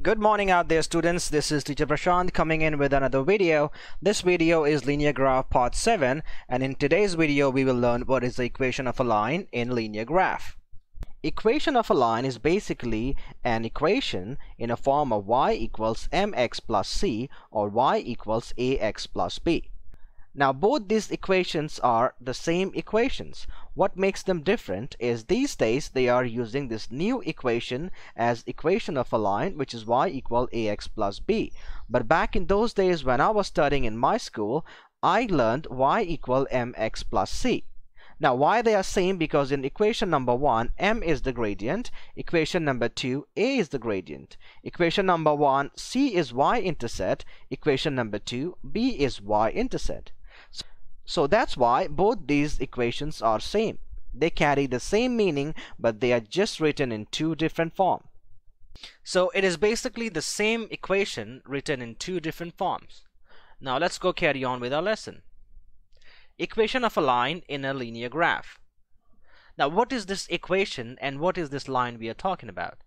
Good morning out there, students. This is teacher Prashant coming in with another video. This video is linear graph part 7, and in today's video we will learn what is the equation of a line in linear graph. Equation of a line is basically an equation in a form of y equals mx plus c or y equals ax plus b. Now both these equations are the same equations. What makes them different is these days they are using this new equation as equation of a line, which is y equal ax plus b. But back in those days when I was studying in my school, I learned y equal mx plus c. Now why they are same? Because in equation number 1, m is the gradient. Equation number 2, a is the gradient. Equation number 1, c is y-intercept. Equation number 2, b is y-intercept. So that's why both these equations are same. They carry the same meaning, but they are just written in two different forms. So it is basically the same equation written in two different forms. Now let's go carry on with our lesson. Equation of a line in a linear graph. Now what is this equation and what is this line we are talking about?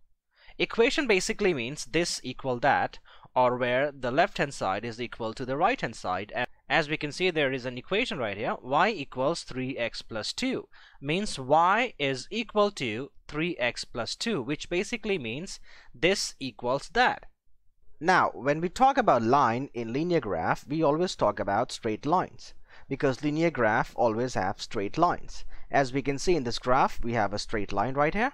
Equation basically means this equal that, or where the left hand side is equal to the right hand side. As we can see, there is an equation right here. Y equals 3x plus 2 means y is equal to 3x plus 2, which basically means this equals that. Now when we talk about line in linear graph, we always talk about straight lines, because linear graph always have straight lines. As we can see in this graph, we have a straight line right here.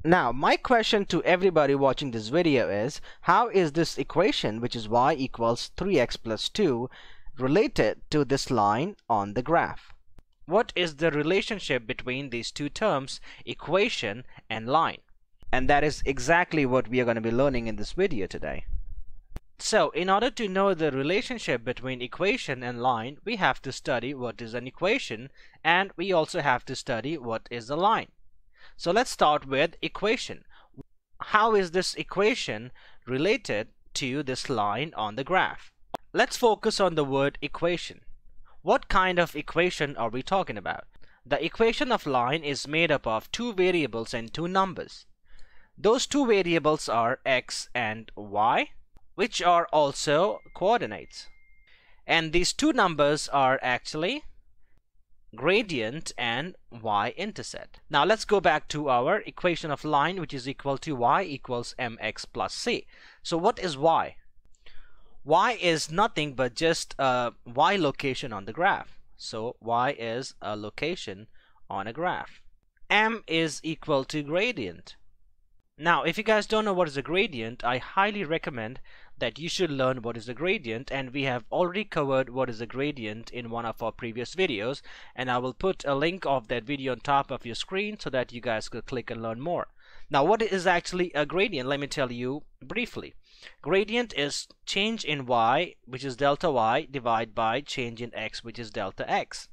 Now my question to everybody watching this video is, how is this equation, which is y equals 3x plus 2, related to this line on the graph? What is the relationship between these two terms, equation and line? And that is exactly what we are going to be learning in this video today. So in order to know the relationship between equation and line, we have to study what is an equation, and we also have to study what is a line. So let's start with equation. How is this equation related to this line on the graph? Let's focus on the word equation. What kind of equation are we talking about? The equation of line is made up of two variables and two numbers. Those two variables are x and y, which are also coordinates. And these two numbers are actually gradient and y-intercept. Now let's go back to our equation of line, which is equal to y equals mx plus c. So what is y? Y is nothing but just a y location on the graph. So y is a location on a graph. M is equal to gradient. Now if you guys don't know what is a gradient, I highly recommend that you should learn what is a gradient, and we have already covered what is a gradient in one of our previous videos, and I will put a link of that video on top of your screen so that you guys could click and learn more. Now what is actually a gradient? Let me tell you briefly. Gradient is change in y, which is delta y, divided by change in x, which is delta x.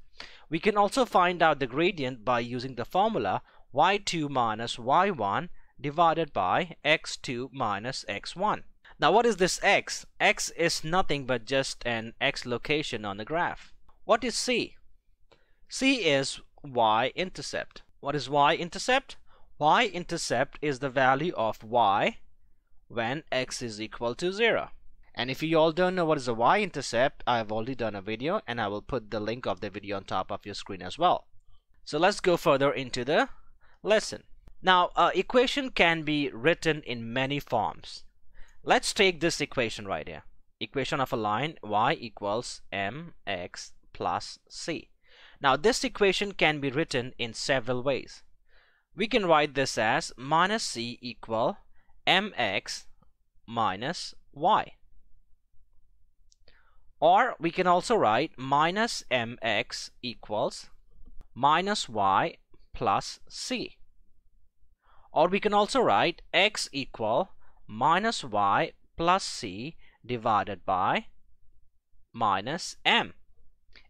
We can also find out the gradient by using the formula y2 minus y1 divided by x2 minus x1. Now what is this x? X is nothing but just an x location on the graph. What is c? C is y-intercept. What is y-intercept? Y-intercept is the value of y when x is equal to 0. And if you all don't know what is a y-intercept, I have already done a video, and I will put the link of the video on top of your screen as well. So let's go further into the lesson. Now equation can be written in many forms. Let's take this equation right here. Equation of a line, y equals mx plus c. Now this equation can be written in several ways. We can write this as minus c equal mx minus y. Or we can also write minus mx equals minus y plus c. Or we can also write x equal minus y plus c divided by minus m.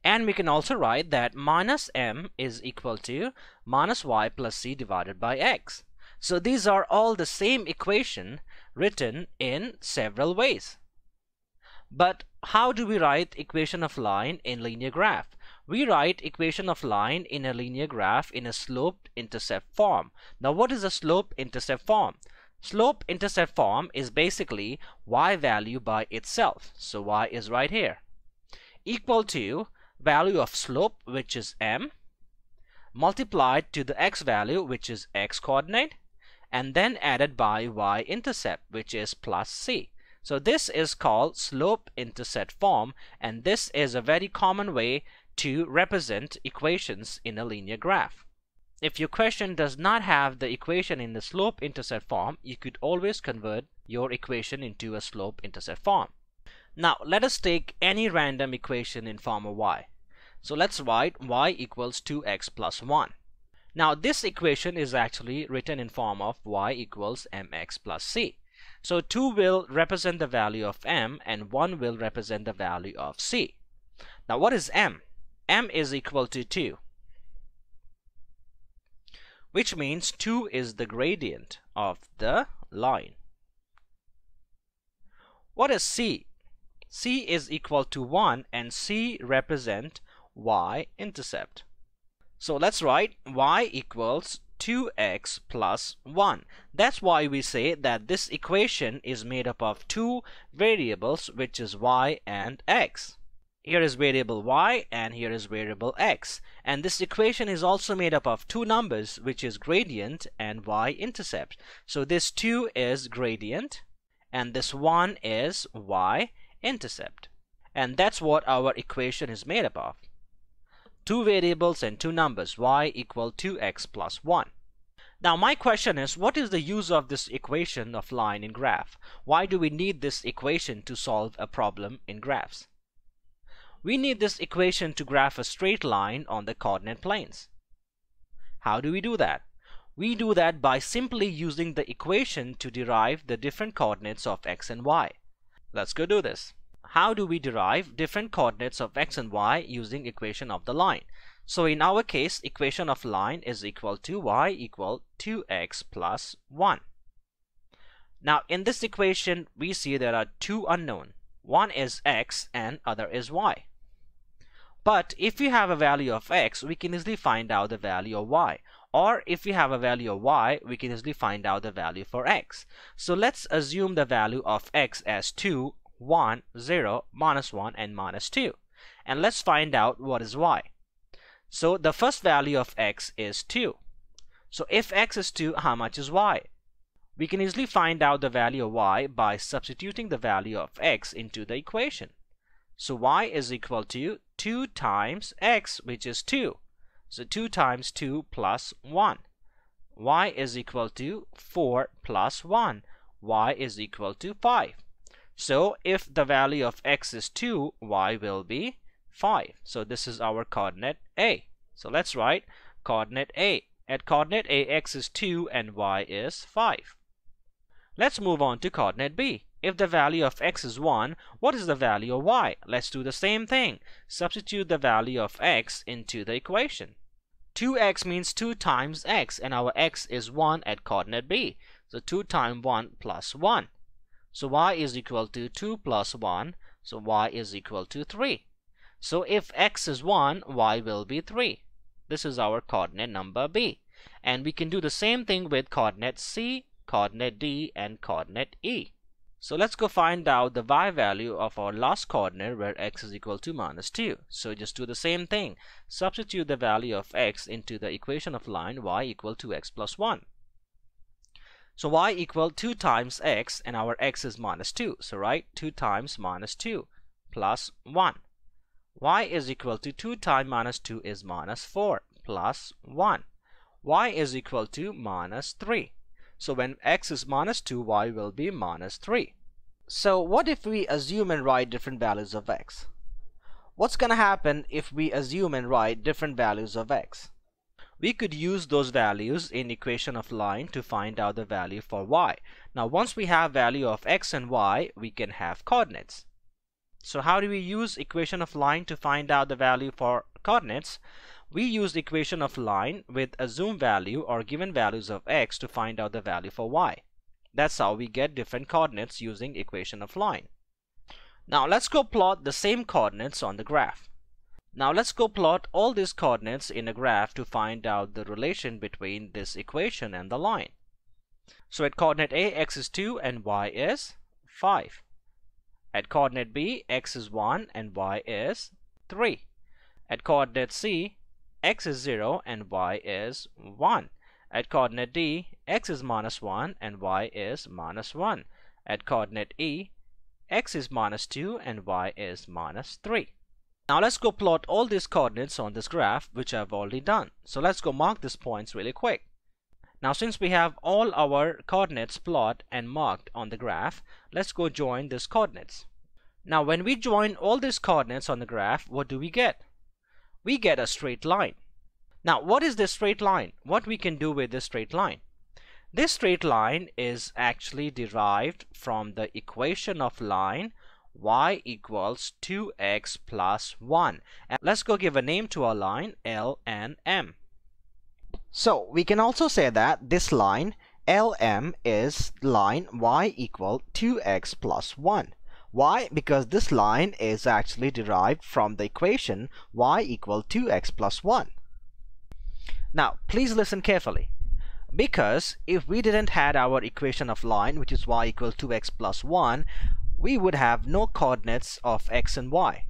And we can also write that minus m is equal to minus y plus c divided by x. So these are all the same equation written in several ways. But how do we write equation of line in linear graph? We write equation of line in a linear graph in a slope-intercept form. Now what is a slope-intercept form? Slope-intercept form is basically y value by itself. So y is right here, equal to value of slope, which is m, multiplied to the x value, which is x coordinate, and then added by y-intercept, which is plus c. So this is called slope-intercept form, and this is a very common way to represent equations in a linear graph. If your question does not have the equation in the slope-intercept form, you could always convert your equation into a slope-intercept form. Now let us take any random equation in form of y. So let's write y equals 2x plus 1. Now this equation is actually written in form of y equals mx plus c. So 2 will represent the value of m and 1 will represent the value of c. Now what is m? M is equal to 2, which means 2 is the gradient of the line. What is c? C is equal to 1 and c represent y-intercept. So let's write y equals 2x plus 1. That's why we say that this equation is made up of two variables, which is y and x. Here is variable y and here is variable x. And this equation is also made up of two numbers, which is gradient and y-intercept. So this 2 is gradient and this 1 is y-intercept. And that's what our equation is made up of. Two variables and two numbers, y equal 2x plus 1. Now my question is, what is the use of this equation of line in graph? Why do we need this equation to solve a problem in graphs? We need this equation to graph a straight line on the coordinate planes. How do we do that? We do that by simply using the equation to derive the different coordinates of x and y. Let's go do this. How do we derive different coordinates of x and y using equation of the line? So in our case, equation of line is equal to y equal 2x plus 1. Now in this equation, we see there are two unknown. One is x and other is y. But if we have a value of x, we can easily find out the value of y. Or if we have a value of y, we can easily find out the value for x. So let's assume the value of x as 2, 1, 0, minus 1 and minus 2. And let's find out what is y. So the first value of x is 2. So if x is 2, how much is y? We can easily find out the value of y by substituting the value of x into the equation. So y is equal to 2 times x, which is 2. So 2 times 2 plus 1. Y is equal to 4 plus 1. Y is equal to 5. So if the value of x is 2, y will be 5. So this is our coordinate A. So let's write coordinate A. At coordinate A, x is 2 and y is 5. Let's move on to coordinate B. If the value of x is 1, what is the value of y? Let's do the same thing. Substitute the value of x into the equation. 2x means 2 times x, and our x is 1 at coordinate B. So 2 times 1 plus 1. So y is equal to 2 plus 1. So y is equal to 3. So if x is 1, y will be 3. This is our coordinate number B. And we can do the same thing with coordinate C, coordinate D, and coordinate E. So let's go find out the y value of our last coordinate where x is equal to minus 2. So just do the same thing. Substitute the value of x into the equation of line y equal to x plus 1. So y equal 2 times x, and our x is minus 2. So write 2 times minus 2 plus 1. Y is equal to 2 times minus 2 is minus 4 plus 1. Y is equal to minus 3. So when x is minus 2, y will be minus 3. So what if we assume and write different values of x? What's going to happen if we assume and write different values of x? We could use those values in equation of line to find out the value for y. Now once we have value of x and y, we can have coordinates. So how do we use equation of line to find out the value for coordinates? We use equation of line with assumed value or given values of x to find out the value for y. That's how we get different coordinates using equation of line. Now let's go plot the same coordinates on the graph. Now let's go plot all these coordinates in a graph to find out the relation between this equation and the line. So at coordinate A, x is 2 and y is 5. At coordinate B, x is 1 and y is 3. At coordinate C, x is 0 and y is 1. At coordinate D, x is minus 1 and y is minus 1. At coordinate E, x is minus 2 and y is minus 3. Now let's go plot all these coordinates on this graph, which I've already done. So let's go mark these points really quick. Now since we have all our coordinates plotted and marked on the graph, let's go join these coordinates. Now when we join all these coordinates on the graph, what do we get? We get a straight line. Now what is this straight line? What we can do with this straight line? This straight line is actually derived from the equation of line y equals 2x plus 1. And let's go give a name to our line L and M. So we can also say that this line LM is line y equal 2x plus 1. Why? Because this line is actually derived from the equation y equal 2x plus 1. Now please listen carefully, because if we didn't had our equation of line, which is y equal 2x plus 1, we would have no coordinates of x and y.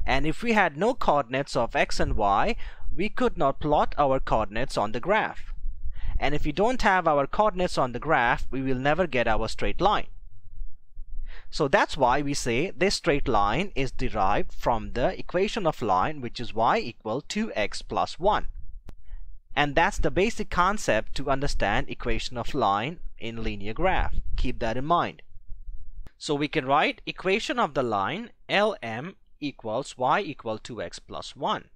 And if we had no coordinates of x and y, we could not plot our coordinates on the graph. And if we don't have our coordinates on the graph, we will never get our straight line. So that's why we say this straight line is derived from the equation of line, which is y equal 2x plus 1. And that's the basic concept to understand equation of line in linear graph. Keep that in mind. So we can write equation of the line LM equals y equal 2x plus 1.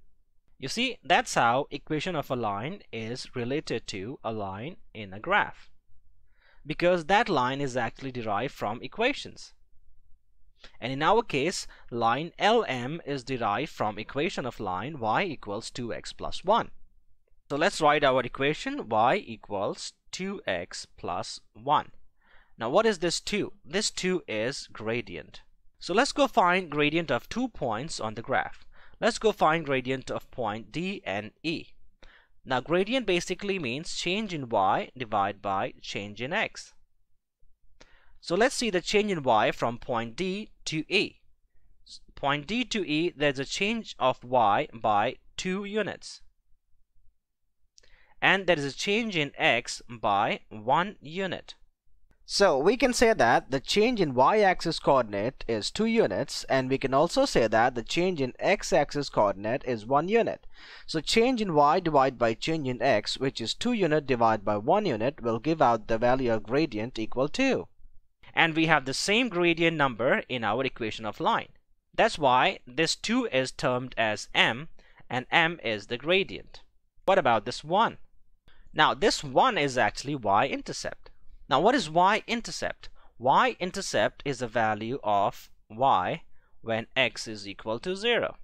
You see, that's how equation of a line is related to a line in a graph, because that line is actually derived from equations. And in our case, line LM is derived from equation of line y equals 2x plus 1. So let's write our equation y equals 2x plus 1. Now what is this 2? This 2 is gradient. So let's go find gradient of 2 points on the graph. Let's go find gradient of point D and E. Now gradient basically means change in y divided by change in x. So let's see the change in y from point D to E. Point D to E, there's a change of y by 2 units. And there is a change in x by 1 unit. So we can say that the change in y-axis coordinate is 2 units, and we can also say that the change in x-axis coordinate is 1 unit. So change in y divided by change in x, which is 2 unit divided by 1 unit, will give out the value of gradient equal 2. And we have the same gradient number in our equation of line. That's why this 2 is termed as m, and m is the gradient. What about this 1? Now this 1 is actually y-intercept. Now what is y-intercept? Y-intercept is a value of y when x is equal to 0.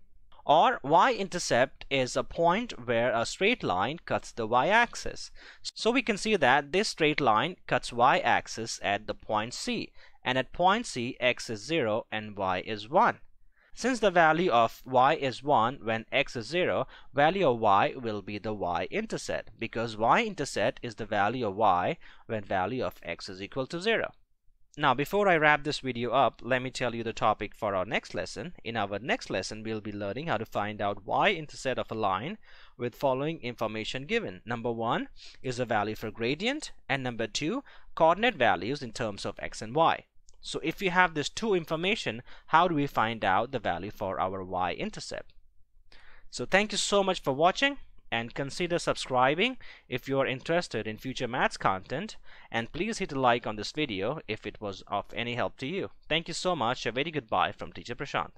Or y-intercept is a point where a straight line cuts the y-axis. So we can see that this straight line cuts y-axis at the point C, and at point C x is 0 and y is 1. Since the value of y is 1 when x is 0, value of y will be the y-intercept, because y-intercept is the value of y when value of x is equal to 0. Now before I wrap this video up, let me tell you the topic for our next lesson. In our next lesson, we'll be learning how to find out y-intercept of a line with following information given. Number 1 is a value for gradient, and number 2, coordinate values in terms of x and y. So if we have this 2 information, how do we find out the value for our y-intercept? So thank you so much for watching, and consider subscribing if you are interested in future maths content, and please hit a like on this video if it was of any help to you. Thank you so much. A very goodbye from Teacher Prashant.